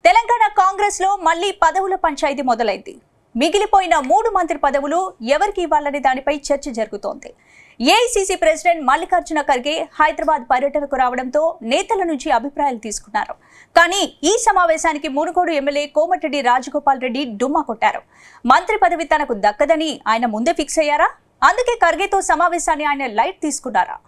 తెలంగాణ కాంగ్రెస్ లో మళ్ళీ పదవుల పంచాయతీ మొదలైంది. మిగిలిపోయిన 3 మంత్రి పదవులు ఎవరికి ఇవ్వాలనే దానిపై చర్చ జరుగుతోంది. ఏఐసీసీ ప్రెసిడెంట్ మల్లికార్జున ఖర్గే హైదరాబాద్ పర్యటనకు రావడంతో నేతల నుంచి అభిప్రాయాలు తీసుకున్నారు. కానీ ఈ సమావేశానికి మునుగోడు ఎమ్మెల్యే కోమటిరెడ్డి రాజగోపాల్ రెడ్డి డుమ్మా కొట్టారు. మంత్రి పదవి తనకు దక్కదని ఆయన ముందే ఫిక్స్ అయ్యారా? అందుకే ఖర్గేతో సమావేశాన్ని ఆయన లైట్ తీసుకున్నారా?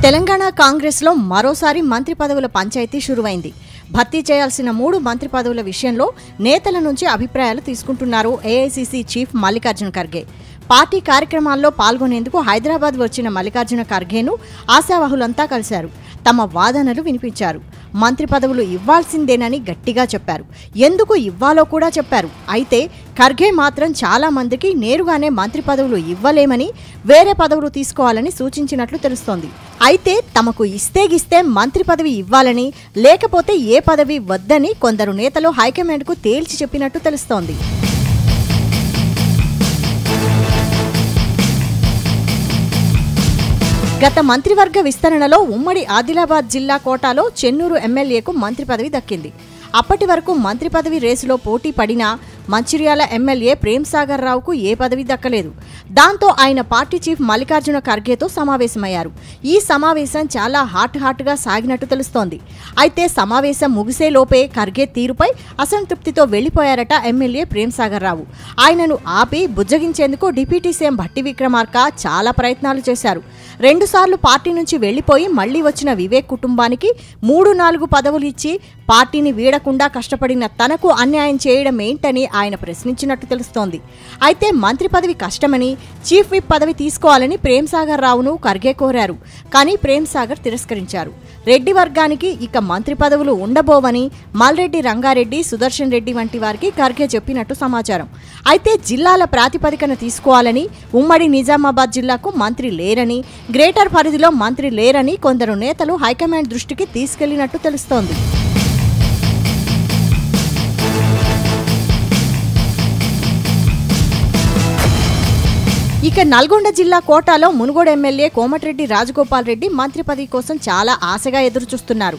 తెలంగాణ కాంగ్రెస్ లో మరోసారి మంత్రి పదవుల పంచాయతీ షురువైంది. భర్తీ చేయాల్సిన 3 మంత్రి పదవుల విషయంలో నేతల నుంచి అభిప్రాయాలు తీసుకుంటున్నారు AICC chief Mallikarjuna Kharge. Party కార్యక్రమాల్లో పాల్గొనేందుకు హైదరాబాద్ వచ్చిన మల్లికార్జున ఖర్గేను ఆశావహులంతా కలిశారు. తమ వాదనలు వినిపించారు. మంత్రి పదవులు ఇవ్వాల్సిందేనని గట్టిగా చెప్పారు. ఎందుకు ఇవ్వాలో కూడా చెప్పారు. అయితే ఖర్గే మాత్రం చాలా మందికి నేరుగానే మంత్రి పదవులు ఇవ్వలేమని, వేరే పదవులు తీసుకోవాలని సూచించినట్లు తెలుస్తోంది. అయితే తమకు ఇస్తే మంత్రి పదవి ఇవ్వాలని, లేకపోతే ఏ పదవి వద్దని కొందరు నేతలు హైకమాండ్కు తేల్చి చెప్పినట్టు తెలుస్తోంది. గత మంత్రివర్గ విస్తరణలో ఉమ్మడి ఆదిలాబాద్ జిల్లా కోటాలో చెన్నూరు ఎమ్మెల్యేకు మంత్రి పదవి దక్కింది. అప్పటి వరకు మంత్రి పదవి రేసులో పోటీ పడినా మంచిర్యాల ఎమ్మెల్యే ప్రేమ్సాగర్ రావుకు ఏ పదవి దక్కలేదు. దాంతో ఆయన పార్టీ చీఫ్ మల్లికార్జున ఖర్గేతో సమావేశమయ్యారు. ఈ సమావేశం చాలా హాట్గా సాగినట్టు తెలుస్తోంది. అయితే సమావేశం ముగిసేలోపే ఖర్గే తీరుపై అసంతృప్తితో వెళ్లిపోయారట ఎమ్మెల్యే ప్రేమ్సాగర్ రావు. ఆయనను ఆపి బుజ్జగించేందుకు డిప్యూటీ సీఎం భట్టి విక్రమార్క చాలా ప్రయత్నాలు చేశారు. 2 సార్లు పార్టీ నుంచి వెళ్లిపోయి మళ్లీ వచ్చిన వివేక్ కుటుంబానికి 3-4 పదవులు ఇచ్చి పార్టీని వీడకుండా కష్టపడిన తనకు అన్యాయం చేయడం ఏంటని ఆయన ప్రశ్నించినట్టు తెలుస్తోంది. అయితే మంత్రి పదవి కష్టమని, చీఫ్ విప్ పదవి తీసుకోవాలని ప్రేమ్సాగర్ రావును ఖర్గే కోరారు. కానీ ప్రేమ్సాగర్ తిరస్కరించారు. రెడ్డి వర్గానికి ఇక మంత్రి పదవులు ఉండబోవని మల్రెడ్డి రంగారెడ్డి, సుదర్శన్ రెడ్డి వంటి వారికి ఖర్గే చెప్పినట్టు సమాచారం. అయితే జిల్లాల ప్రాతిపదికన తీసుకోవాలని, ఉమ్మడి నిజామాబాద్ జిల్లాకు మంత్రి లేరని, గ్రేటర్ పరిధిలో మంత్రి లేరని కొందరు నేతలు హైకమాండ్ దృష్టికి తీసుకెళ్లినట్టు తెలుస్తోంది. ఇక నల్గొండ జిల్లా కోటాలో మునుగోడు ఎమ్మెల్యే కోమటిరెడ్డి రాజగోపాల్ రెడ్డి మంత్రి పదవి కోసం చాలా ఆశగా ఎదురుచూస్తున్నారు.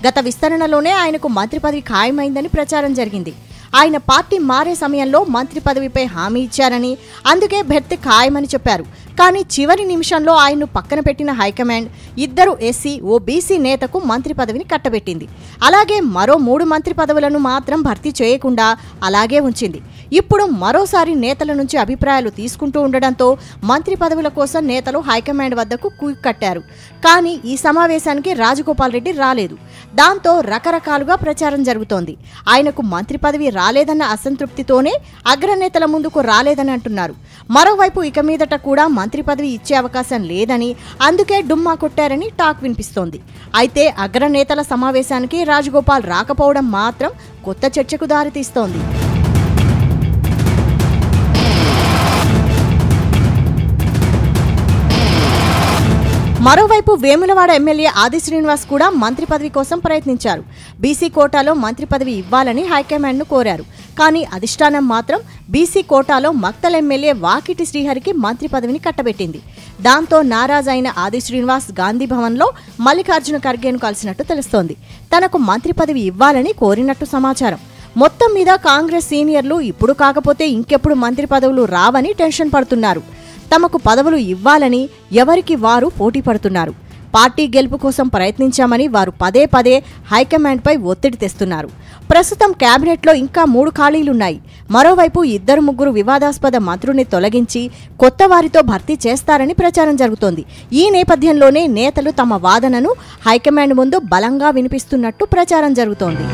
గత విస్తరణలోనే ఆయనకు మంత్రి పదవి ఖాయమైందని ప్రచారం జరిగింది. ఆయన పార్టీ మారే సమయంలో మంత్రి పదవిపై హామీ ఇచ్చారని, అందుకే భర్తీ ఖాయమని చెప్పారు. కానీ చివరి నిమిషంలో ఆయన్ను పక్కన పెట్టిన హైకమాండ్ ఇద్దరు ఎస్సీ, ఓ బీసీ నేతకు మంత్రి పదవిని కట్టబెట్టింది. అలాగే మరో 3 మంత్రి పదవులను మాత్రం భర్తీ చేయకుండా అలాగే ఉంచింది. ఇప్పుడు మరోసారి నేతల నుంచి అభిప్రాయాలు తీసుకుంటూ ఉండడంతో మంత్రి పదవుల కోసం నేతలు హైకమాండ్ వద్దకు కట్టారు. కానీ ఈ సమావేశానికి రాజగోపాల్ రెడ్డి రాలేదు. దాంతో రకరకాలుగా ప్రచారం జరుగుతోంది. ఆయనకు మంత్రి పదవి రాలేదన్న అసంతృప్తితోనే అగ్రనేతల ముందుకు రాలేదని అంటున్నారు. మరోవైపు ఇక మీదట కూడా మంత్రి పదవి ఇచ్చే అవకాశం లేదని, అందుకే డుమ్మా కొట్టారని టాక్ వినిపిస్తోంది. అయితే అగ్రనేతల సమావేశానికి రాజగోపాల్ రాకపోవడం మాత్రం కొత్త చర్చకు దారితీస్తోంది. మరోవైపు వేములవాడ ఎమ్మెల్యే ఆది శ్రీనివాస్ కూడా మంత్రి పదవి కోసం ప్రయత్నించారు. బీసీ కోటాలో మంత్రి పదవి ఇవ్వాలని హైకమాండ్ను కోరారు. కానీ అధిష్టానం మాత్రం బీసీ కోటాలో మక్తల్ ఎమ్మెల్యే వాకిటి శ్రీహరికి మంత్రి పదవిని కట్టబెట్టింది. దాంతో నారాజైన ఆది శ్రీనివాస్ గాంధీ భవన్లో మల్లికార్జున ఖర్గేను కలిసినట్టు తెలుస్తోంది. తనకు మంత్రి పదవి ఇవ్వాలని కోరినట్టు సమాచారం. మొత్తం మీద కాంగ్రెస్ సీనియర్లు ఇప్పుడు కాకపోతే ఇంకెప్పుడు మంత్రి పదవులు రావని టెన్షన్ పడుతున్నారు. తమకు పదవులు ఇవ్వాలని ఎవరికి వారు పోటీ పడుతున్నారు. పార్టీ గెలుపు కోసం ప్రయత్నించామని వారు పదే హైకమాండ్పై ఒత్తిడి తెస్తున్నారు. ప్రస్తుతం కేబినెట్లో ఇంకా 3 ఖాళీలున్నాయి. మరోవైపు 2-3 వివాదాస్పద మంత్రుల్ని తొలగించి కొత్త వారితో భర్తీ చేస్తారని ప్రచారం జరుగుతోంది. ఈ నేపథ్యంలోనే నేతలు తమ వాదనను హైకమాండ్ ముందు బలంగా వినిపిస్తున్నట్టు ప్రచారం జరుగుతోంది.